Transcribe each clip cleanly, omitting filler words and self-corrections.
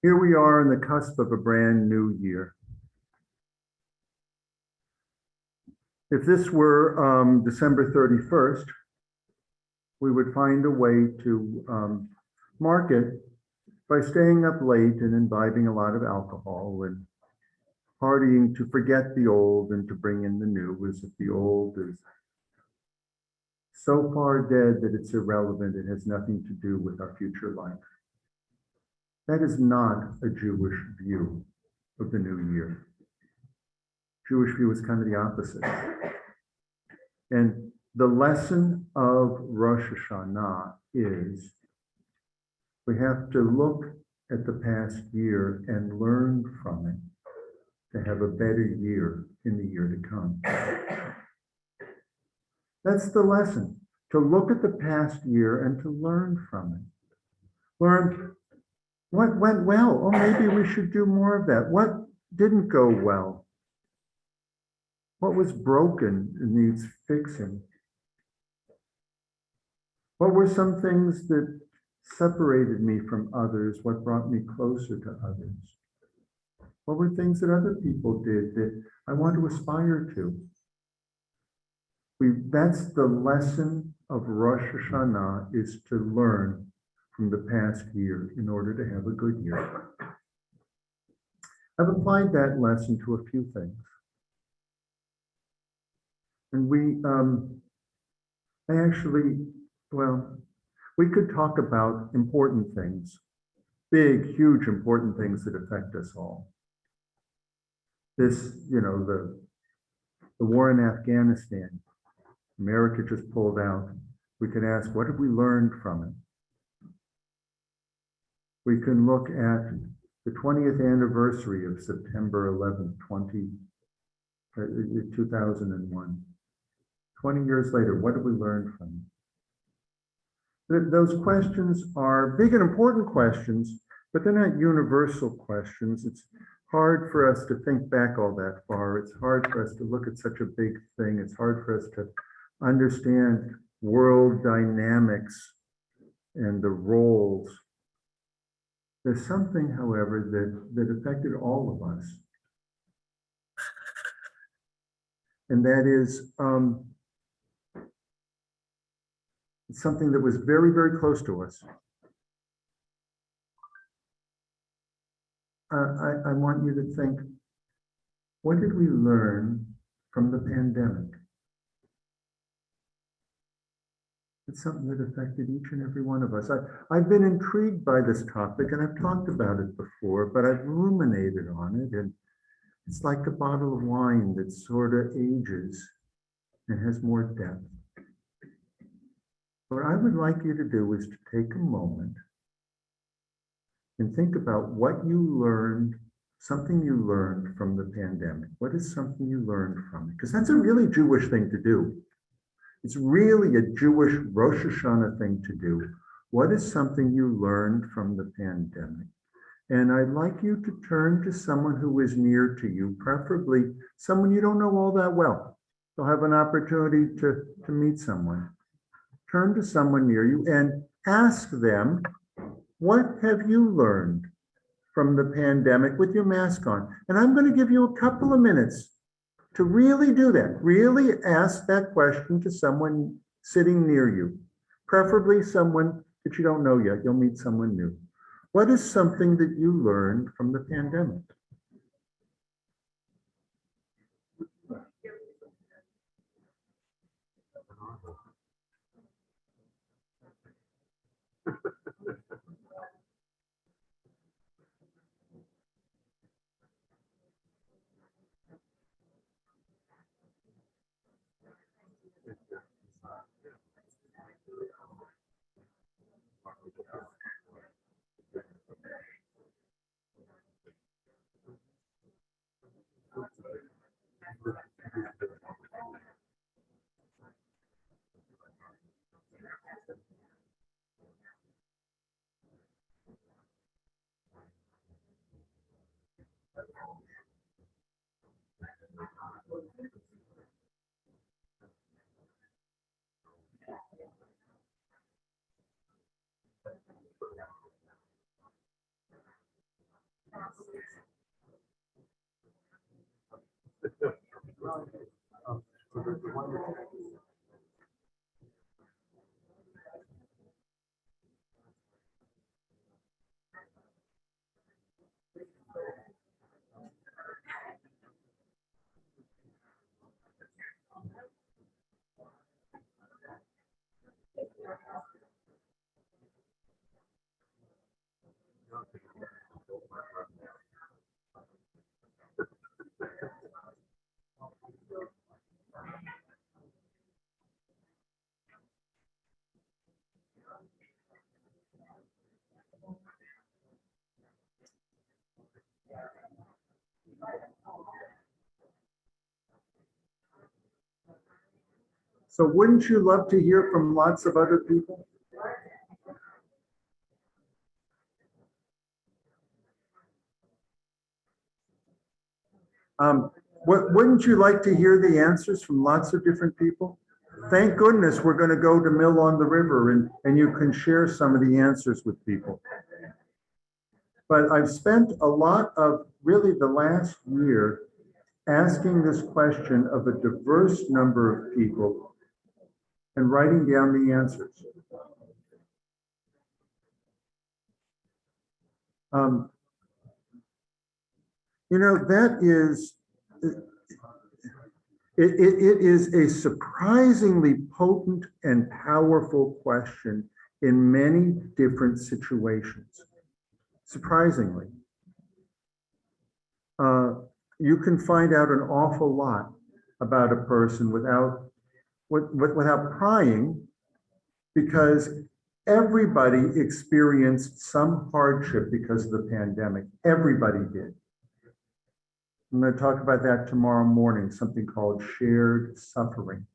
Here we are on the cusp of a brand new year. If this were December 31st, we would find a way to mark it by staying up late and imbibing a lot of alcohol and partying to forget the old and to bring in the new, as if the old is so far dead that it's irrelevant. It has nothing to do with our future life. That is not a Jewish view of the new year. Jewish view is kind of the opposite. And the lesson of Rosh Hashanah is we have to look at the past year and learn from it to have a better year in the year to come. That's the lesson, to look at the past year and to learn from it. Learn what went well. Oh, maybe we should do more of that. What didn't go well? What was broken and needs fixing? What were some things that separated me from others? What brought me closer to others? What were things that other people did that I want to aspire to? That's the lesson of Rosh Hashanah, is to learn from the past year in order to have a good year. I've applied that lesson to a few things. And we could talk about important things, big, huge, important things that affect us all. This, the war in Afghanistan, America just pulled out. We could ask, what have we learned from it? We can look at the 20th anniversary of September 11th, 2001. 20 years later, what did we learn from it? Those questions are big and important questions, but they're not universal questions. It's hard for us to think back all that far. It's hard for us to look at such a big thing. It's hard for us to understand world dynamics and the roles. There's something, however, that affected all of us. And that is something that was very, very close to us. I want you to think, what did we learn from the pandemic? It's something that affected each and every one of us. I've been intrigued by this topic, and I've talked about it before, but I've ruminated on it, and it's like a bottle of wine that sort of ages and has more depth. What I would like you to do is to take a moment and think about what you learned, something you learned from the pandemic. What is something you learned from it? Because that's a really Jewish thing to do. It's really a Jewish Rosh Hashanah thing to do. What is something you learned from the pandemic? And I'd like you to turn to someone who is near to you, preferably someone you don't know all that well. You'll have an opportunity to meet someone. Turn to someone near you and ask them, what have you learned from the pandemic with your mask on? And I'm going to give you a couple of minutes to really do that. Really ask that question to someone sitting near you, preferably someone that you don't know yet. You'll meet someone new. What is something that you learned from the pandemic? So wouldn't you love to hear from lots of other people? Wouldn't you like to hear the answers from lots of different people? Thank goodness we're going to go to Mill on the River and you can share some of the answers with people. But I've spent a lot of really the last year asking this question of a diverse number of people and writing down the answers. You know, that is, it is a surprisingly potent and powerful question in many different situations. Surprisingly. You can find out an awful lot about a person without prying, because everybody experienced some hardship because of the pandemic. Everybody did. I'm going to talk about that tomorrow morning, something called shared suffering.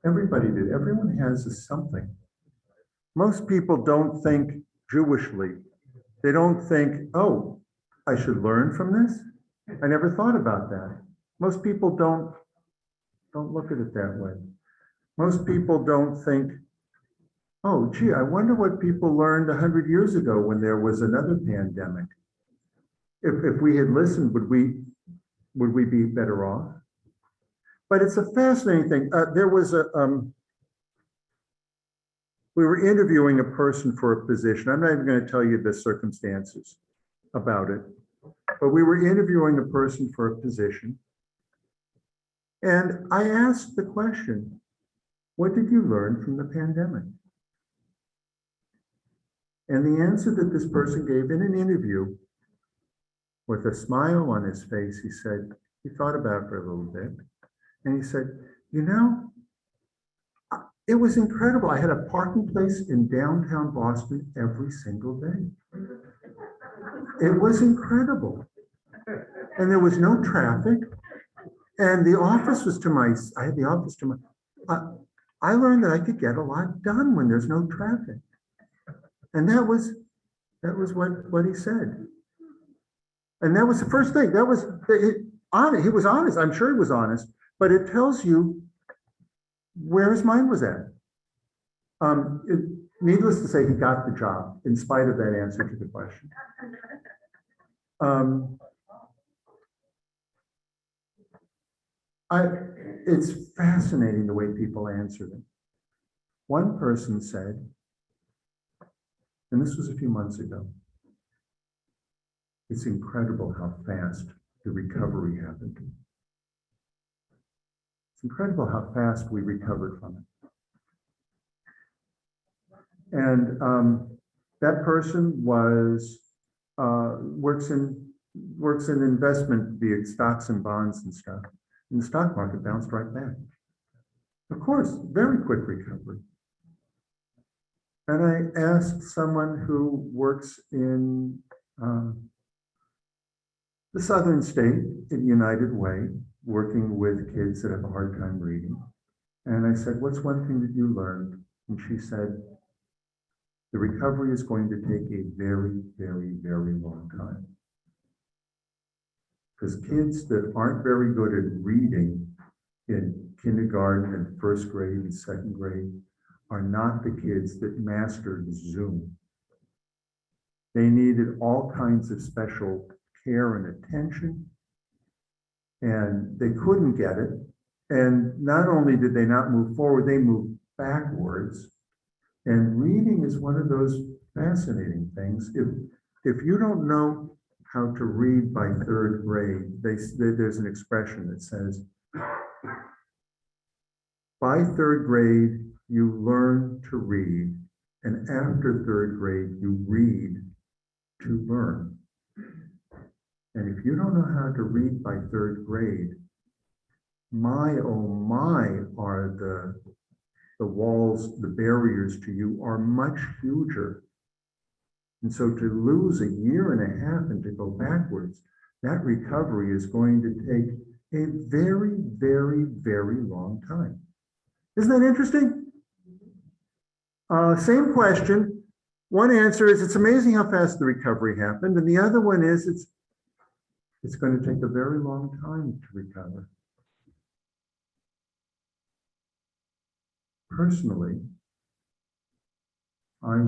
Everybody did. Everyone has a something. Most people don't think Jewishly. They don't think, oh, I should learn from this. I never thought about that. Most people don't look at it that way. Most people don't think, oh, gee, I wonder what people learned 100 years ago when there was another pandemic. If we had listened, would we be better off? But it's a fascinating thing. There was we were interviewing a person for a position. I'm not even going to tell you the circumstances about it, but we were interviewing a person for a position. And I asked the question, what did you learn from the pandemic? And the answer that this person gave in an interview, with a smile on his face, he said, he thought about it for a little bit, and he said, you know, it was incredible. I had a parking place in downtown Boston every single day. It was incredible. And there was no traffic. And the office was I had the office to my, I learned that I could get a lot done when there's no traffic. And that was what he said. And that was the first thing. That was he was honest. I'm sure he was honest, but it tells you where his mind was at. Needless to say, he got the job in spite of that answer to the question. It's fascinating the way people answer them. One person said, and this was a few months ago, it's incredible how fast the recovery happened. It's incredible how fast we recovered from it. And that person was works in investment via stocks and bonds and stuff. And the stock market bounced right back. Of course, very quick recovery. And I asked someone who works in the southern state in United Way, working with kids that have a hard time reading. And I said, what's one thing that you learned? And she said, the recovery is going to take a very, very, very long time. Because kids that aren't very good at reading in kindergarten and first grade and second grade are not the kids that mastered Zoom. They needed all kinds of special care and attention, and they couldn't get it. And not only did they not move forward, they moved backwards. And reading is one of those fascinating things. If you don't know how to read by third grade, there's an expression that says, by third grade, you learn to read, and after third grade, you read to learn. And if you don't know how to read by third grade, my, oh my, are the walls, the barriers to you are much huger. And so to lose a year and a half and to go backwards, that recovery is going to take a very, very, very long time. Isn't that interesting? Same question. One answer is it's amazing how fast the recovery happened. And the other one is it's going to take a very long time to recover. Personally, I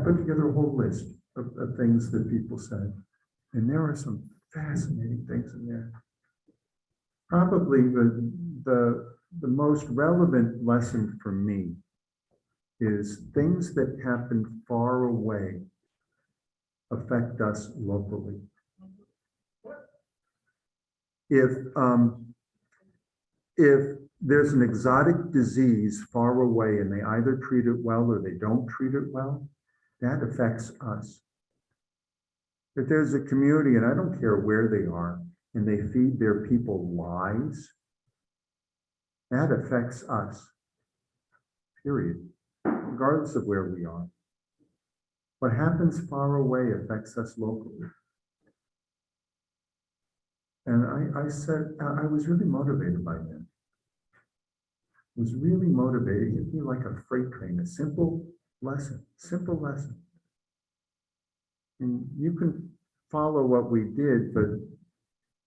put together a whole list of things that people said, and there are some fascinating things in there. Probably the most relevant lesson for me is things that happen far away affect us locally. If there's an exotic disease far away and they either treat it well or they don't treat it well, that affects us. If there's a community, and I don't care where they are, and they feed their people lies, that affects us, period, regardless of where we are. What happens far away affects us locally. And I said, I was really motivated by that. It was really motivated. It hit me like a freight train, a simple lesson. And you can follow what we did, but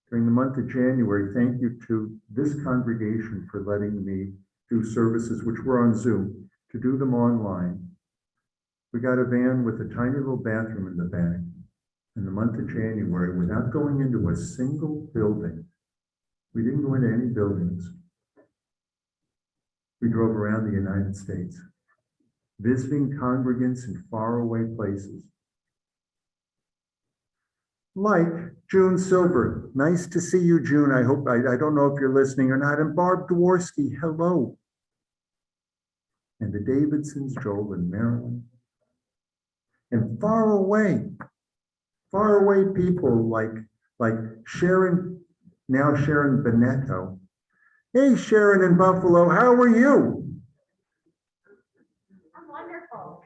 during the month of January, thank you to this congregation for letting me do services, which were on Zoom, to do them online. We got a van with a tiny little bathroom in the back in the month of January without going into a single building. We didn't go into any buildings. We drove around the United States, visiting congregants in faraway places. Like June Silver. Nice to see you, June. I don't know if you're listening or not. And Barb Dworsky, hello. And the Davidsons, Joel and Marilyn. And far away people like Sharon, now Sharon Benetto. Hey, Sharon in Buffalo, how are you? I'm wonderful.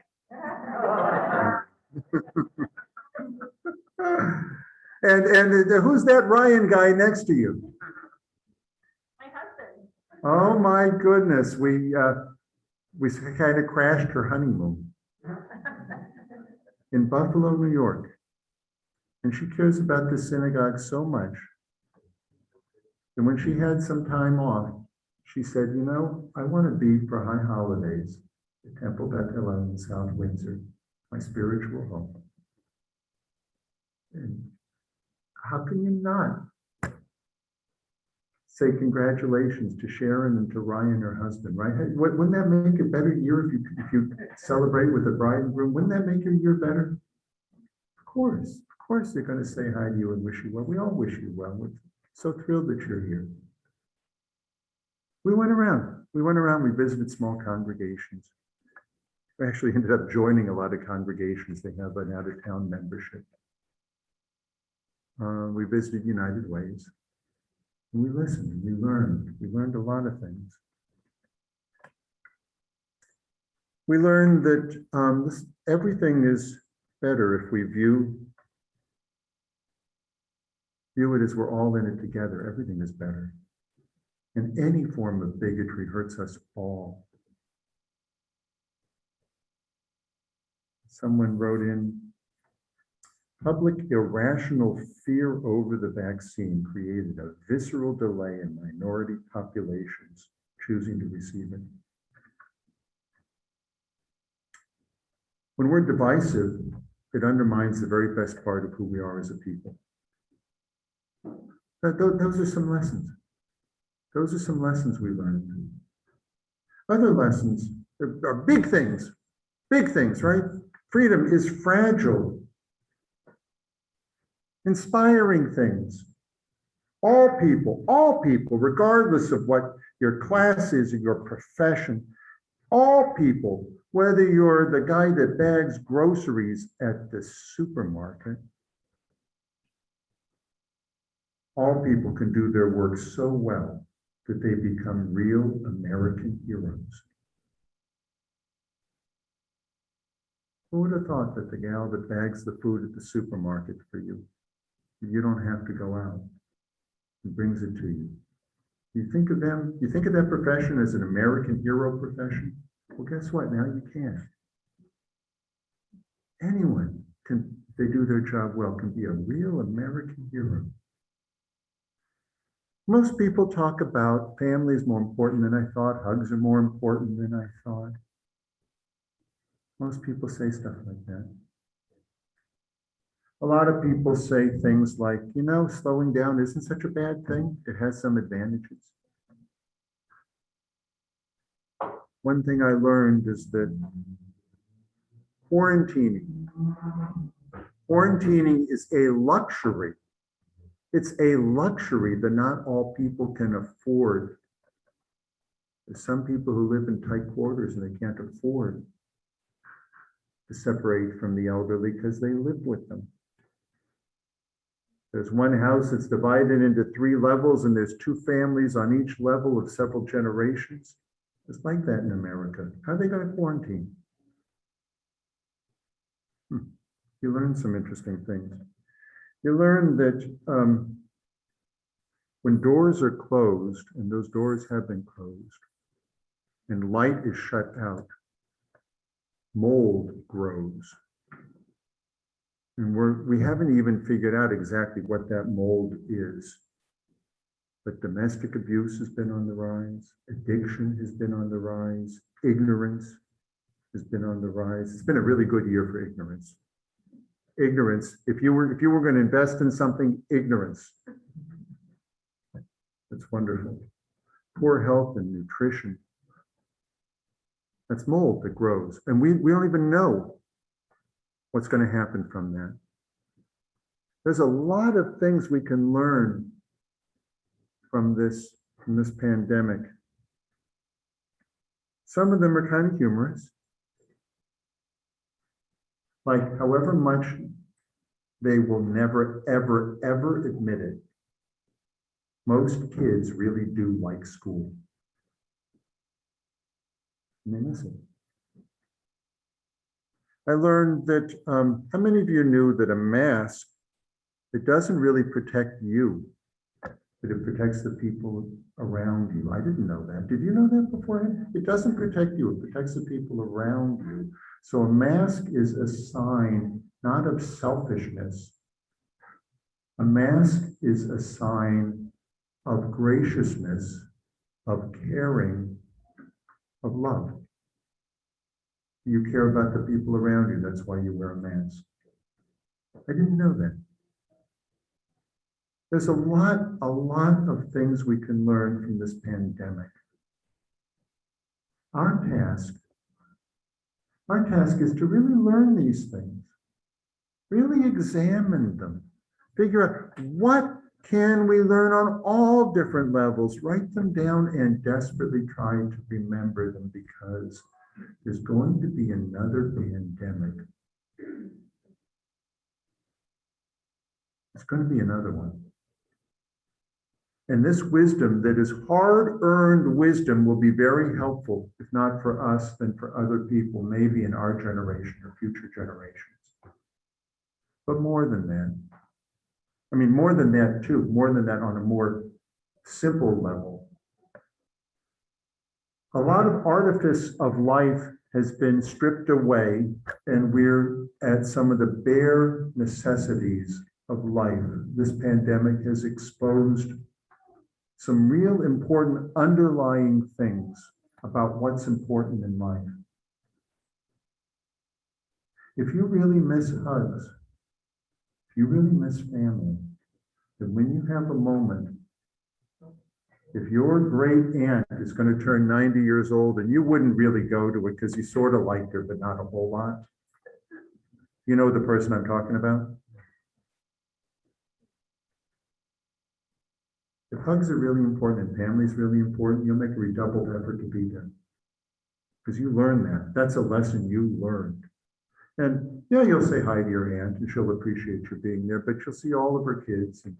And who's that Ryan guy next to you? My husband. Oh my goodness, we kind of crashed her honeymoon in Buffalo, New York. And she cares about the synagogue so much. And when she had some time off, she said, you know, I want to be for high holidays at Temple Beth Hillel in South Windsor, my spiritual home. And how can you not say congratulations to Sharon and to Ryan, her husband, right? Wouldn't that make a better year if you celebrate with the bride and groom? Wouldn't that make your year better? Of course they're going to say hi to you and wish you well. We all wish you well. We're so thrilled that you're here. We went around, we visited small congregations. We actually ended up joining a lot of congregations. They have an out-of-town membership. We visited United Ways. And we listened and we learned. We learned a lot of things. We learned that everything is better if we view it as we're all in it together. Everything is better. And any form of bigotry hurts us all. Someone wrote in, public irrational fear over the vaccine created a visceral delay in minority populations choosing to receive it. When we're divisive, it undermines the very best part of who we are as a people. Those are some lessons. Those are some lessons we learned. Other lessons are big things, right? Freedom is fragile. Inspiring things. All people, regardless of what your class is or your profession, all people, whether you're the guy that bags groceries at the supermarket, all people can do their work so well that they become real American heroes. Who would have thought that the gal that bags the food at the supermarket for you, you don't have to go out, and brings it to you. You think of them, you think of that profession as an American hero profession? Well, guess what? Now you can. Anyone can, if they do their job well, can be a real American hero. Most people talk about family is more important than I thought, hugs are more important than I thought. Most people say stuff like that. A lot of people say things like, slowing down isn't such a bad thing. It has some advantages. One thing I learned is that quarantining is a luxury. It's a luxury that not all people can afford. There's some people who live in tight quarters and they can't afford to separate from the elderly because they live with them. There's one house that's divided into 3 levels and there's 2 families on each level of several generations. It's like that in America. How are they going to quarantine? You learn some interesting things. You learn that when doors are closed, and those doors have been closed, and light is shut out, mold grows. And we haven't even figured out exactly what that mold is. But domestic abuse has been on the rise, addiction has been on the rise, ignorance has been on the rise. It's been a really good year for ignorance. Ignorance, if you were going to invest in something, ignorance. That's wonderful. Poor health and nutrition. That's mold that grows. And we don't even know what's going to happen from that. There's a lot of things we can learn from this pandemic. Some of them are kind of humorous. Like, however much they will never, ever, ever admit it, most kids really do like school. And they miss it. I learned that, how many of you knew that a mask, it doesn't really protect you, but it protects the people around you? I didn't know that. Did you know that beforehand? It doesn't protect you, it protects the people around you. So a mask is a sign not of selfishness. A mask is a sign of graciousness, of caring, of love. You care about the people around you, that's why you wear a mask. I didn't know that. There's a lot of things we can learn from this pandemic. Our task is to really learn these things, really examine them, figure out what can we learn on all different levels, write them down and desperately try to remember them, because there's going to be another pandemic. It's going to be another one. And this wisdom that is hard-earned wisdom will be very helpful, if not for us, then for other people, maybe in our generation or future generations. But more than that, I mean, more than that too, more than that on a more simple level. A lot of artifice of life has been stripped away, and we're at some of the bare necessities of life. This pandemic has exposed some real important underlying things about what's important in life. If you really miss hugs, if you really miss family, then when you have a moment, if your great aunt is going to turn 90 years old and you wouldn't really go to it because you sort of liked her, but not a whole lot. You know the person I'm talking about? If hugs are really important and family is really important, you'll make a redoubled effort to be there. Because you learn that. That's a lesson you learned. And yeah, you'll say hi to your aunt and she'll appreciate you being there, but you'll see all of her kids and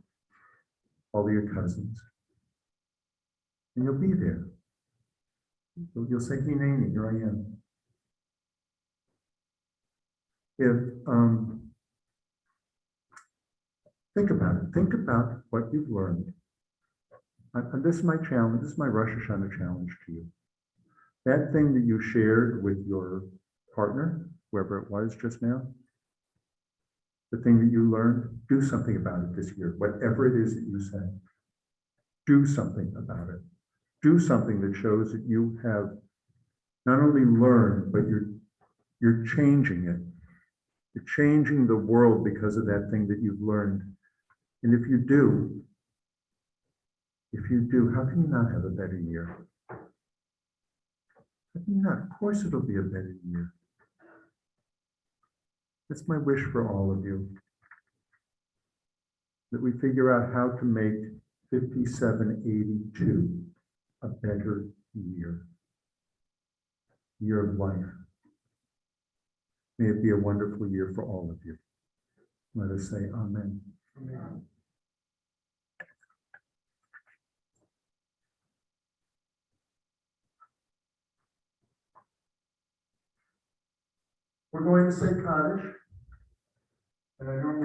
all of your cousins. And you'll be there. You'll say, hey, Nanny, here I am. Think about it. Think about what you've learned. And this is my challenge. This is my Rosh Hashana challenge to you. That thing that you shared with your partner, whoever it was just now, the thing that you learned, do something about it this year. Whatever it is that you say, do something about it. Do something that shows that you have not only learned, but you're changing it. You're changing the world because of that thing that you've learned. And if you do, how can you not have a better year? How can you not? Of course it'll be a better year. That's my wish for all of you. That we figure out how to make 5782 a better year. Year of life. May it be a wonderful year for all of you. Let us say amen. Amen. We're going to say Kaddish, and I normally